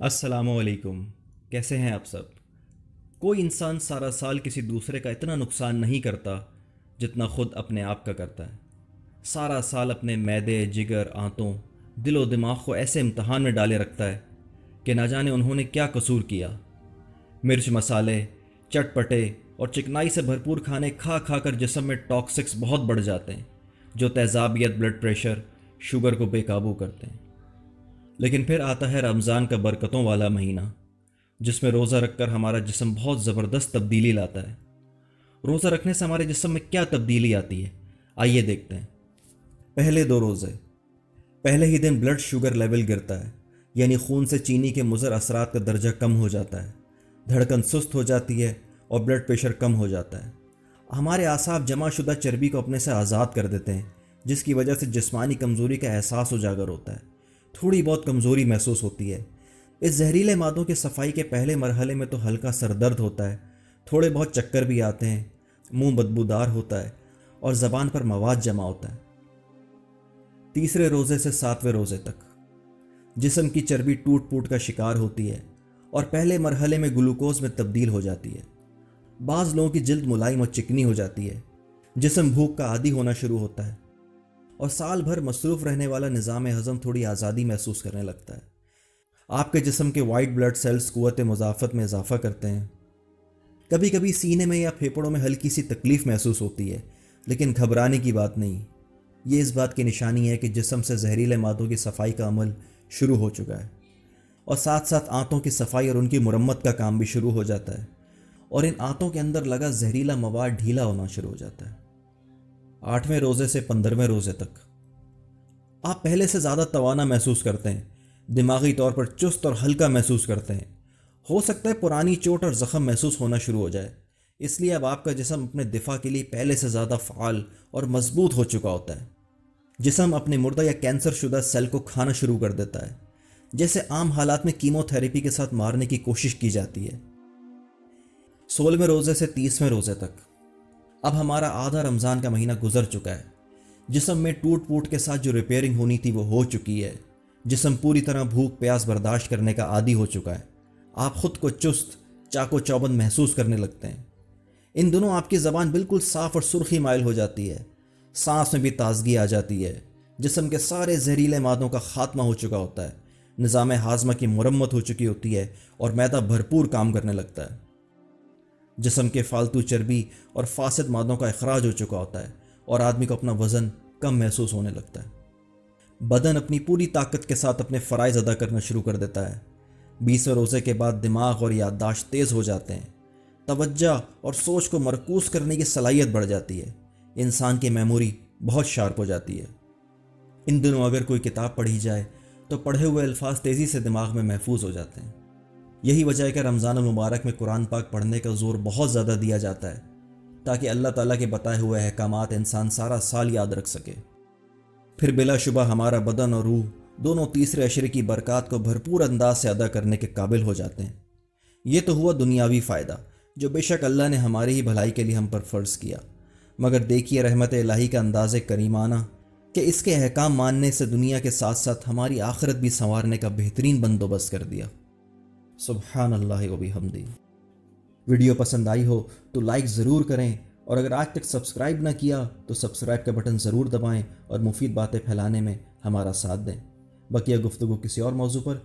السلام علیکم، کیسے ہیں آپ سب؟ کوئی انسان سارا سال کسی دوسرے کا اتنا نقصان نہیں کرتا جتنا خود اپنے آپ کا کرتا ہے۔ سارا سال اپنے معدے، جگر، آنتوں، دل و دماغ کو ایسے امتحان میں ڈالے رکھتا ہے کہ نہ جانے انہوں نے کیا قصور کیا۔ مرچ، مسالے، چٹپٹے اور چکنائی سے بھرپور کھانے کھا کھا کر جسم میں ٹاکسکس بہت بڑھ جاتے ہیں جو تیزابیت، بلڈ پریشر، شوگر کو بے قابو کرتے ہیں۔ لیکن پھر آتا ہے رمضان کا برکتوں والا مہینہ، جس میں روزہ رکھ کر ہمارا جسم بہت زبردست تبدیلی لاتا ہے۔ روزہ رکھنے سے ہمارے جسم میں کیا تبدیلی آتی ہے، آئیے دیکھتے ہیں۔ پہلے 2 روزے، پہلے ہی دن بلڈ شوگر لیول گرتا ہے، یعنی خون سے چینی کے مضر اثرات کا درجہ کم ہو جاتا ہے، دھڑکن سست ہو جاتی ہے اور بلڈ پریشر کم ہو جاتا ہے۔ ہمارے اعصاب جمع شدہ چربی کو اپنے سے آزاد کر دیتے ہیں، جس کی وجہ سے جسمانی کمزوری کا احساس اجاگر ہوتا ہے، تھوڑی بہت کمزوری محسوس ہوتی ہے۔ اس زہریلے مادوں کی صفائی کے پہلے مرحلے میں تو ہلکا سر درد ہوتا ہے، تھوڑے بہت چکر بھی آتے ہیں، منہ بدبودار ہوتا ہے اور زبان پر مواد جمع ہوتا ہے۔ تیسرے روزے سے 7ویں روزے تک جسم کی چربی ٹوٹ پوٹ کا شکار ہوتی ہے اور پہلے مرحلے میں گلوکوز میں تبدیل ہو جاتی ہے۔ بعض لوگوں کی جلد ملائم اور چکنی ہو جاتی ہے، جسم بھوک کا عادی ہونا شروع ہوتا ہے اور سال بھر مصروف رہنے والا نظام ہضم تھوڑی آزادی محسوس کرنے لگتا ہے۔ آپ کے جسم کے وائٹ بلڈ سیلز قوت مضافت میں اضافہ کرتے ہیں۔ کبھی کبھی سینے میں یا پھیپھڑوں میں ہلکی سی تکلیف محسوس ہوتی ہے، لیکن گھبرانے کی بات نہیں۔ یہ اس بات کی نشانی ہے کہ جسم سے زہریلے مادوں کی صفائی کا عمل شروع ہو چکا ہے، اور ساتھ ساتھ آنتوں کی صفائی اور ان کی مرمت کا کام بھی شروع ہو جاتا ہے، اور ان آنتوں کے اندر لگا زہریلا مواد ڈھیلا ہونا شروع ہو جاتا ہے۔ 8ویں روزے سے 15ویں روزے تک آپ پہلے سے زیادہ توانا محسوس کرتے ہیں، دماغی طور پر چست اور ہلکا محسوس کرتے ہیں۔ ہو سکتا ہے پرانی چوٹ اور زخم محسوس ہونا شروع ہو جائے، اس لیے اب آپ کا جسم اپنے دفاع کے لیے پہلے سے زیادہ فعال اور مضبوط ہو چکا ہوتا ہے۔ جسم اپنے مردہ یا کینسر شدہ سیل کو کھانا شروع کر دیتا ہے، جیسے عام حالات میں کیمو تھراپی کے ساتھ مارنے کی کوشش کی جاتی ہے۔ 16ویں روزے سے 30ویں روزے تک اب ہمارا آدھا رمضان کا مہینہ گزر چکا ہے۔ جسم میں ٹوٹ پوٹ کے ساتھ جو ریپیئرنگ ہونی تھی وہ ہو چکی ہے۔ جسم پوری طرح بھوک پیاس برداشت کرنے کا عادی ہو چکا ہے۔ آپ خود کو چست، چاق و چوبند محسوس کرنے لگتے ہیں۔ ان دنوں آپ کی زبان بالکل صاف اور سرخی مائل ہو جاتی ہے، سانس میں بھی تازگی آ جاتی ہے۔ جسم کے سارے زہریلے مادوں کا خاتمہ ہو چکا ہوتا ہے، نظام ہاضمہ کی مرمت ہو چکی ہوتی ہے اور معدہ بھرپور کام کرنے لگتا ہے۔ جسم کے فالتو چربی اور فاسد مادوں کا اخراج ہو چکا ہوتا ہے اور آدمی کو اپنا وزن کم محسوس ہونے لگتا ہے۔ بدن اپنی پوری طاقت کے ساتھ اپنے فرائض ادا کرنا شروع کر دیتا ہے۔ 20ویں روزے کے بعد دماغ اور یادداشت تیز ہو جاتے ہیں، توجہ اور سوچ کو مرکوز کرنے کی صلاحیت بڑھ جاتی ہے، انسان کی میموری بہت شارپ ہو جاتی ہے۔ ان دنوں اگر کوئی کتاب پڑھی جائے تو پڑھے ہوئے الفاظ تیزی سے دماغ میں محفوظ ہو جاتے ہیں۔ یہی وجہ ہے کہ رمضان المبارک میں قرآن پاک پڑھنے کا زور بہت زیادہ دیا جاتا ہے، تاکہ اللہ تعالیٰ کے بتائے ہوئے احکامات انسان سارا سال یاد رکھ سکے۔ پھر بلا شبہ ہمارا بدن اور روح دونوں تیسرے عشرے کی برکات کو بھرپور انداز سے ادا کرنے کے قابل ہو جاتے ہیں۔ یہ تو ہوا دنیاوی فائدہ، جو بے شک اللہ نے ہماری ہی بھلائی کے لیے ہم پر فرض کیا، مگر دیکھیے رحمت الہی کا انداز کریمانہ کہ اس کے احکام ماننے سے دنیا کے ساتھ ساتھ ہماری آخرت بھی سنوارنے کا بہترین بندوبست کر دیا۔ سبحان اللہ و بحمدہ۔ ویڈیو پسند آئی ہو تو لائک ضرور کریں، اور اگر آج تک سبسکرائب نہ کیا تو سبسکرائب کا بٹن ضرور دبائیں اور مفید باتیں پھیلانے میں ہمارا ساتھ دیں۔ بقیہ گفتگو کسی اور موضوع پر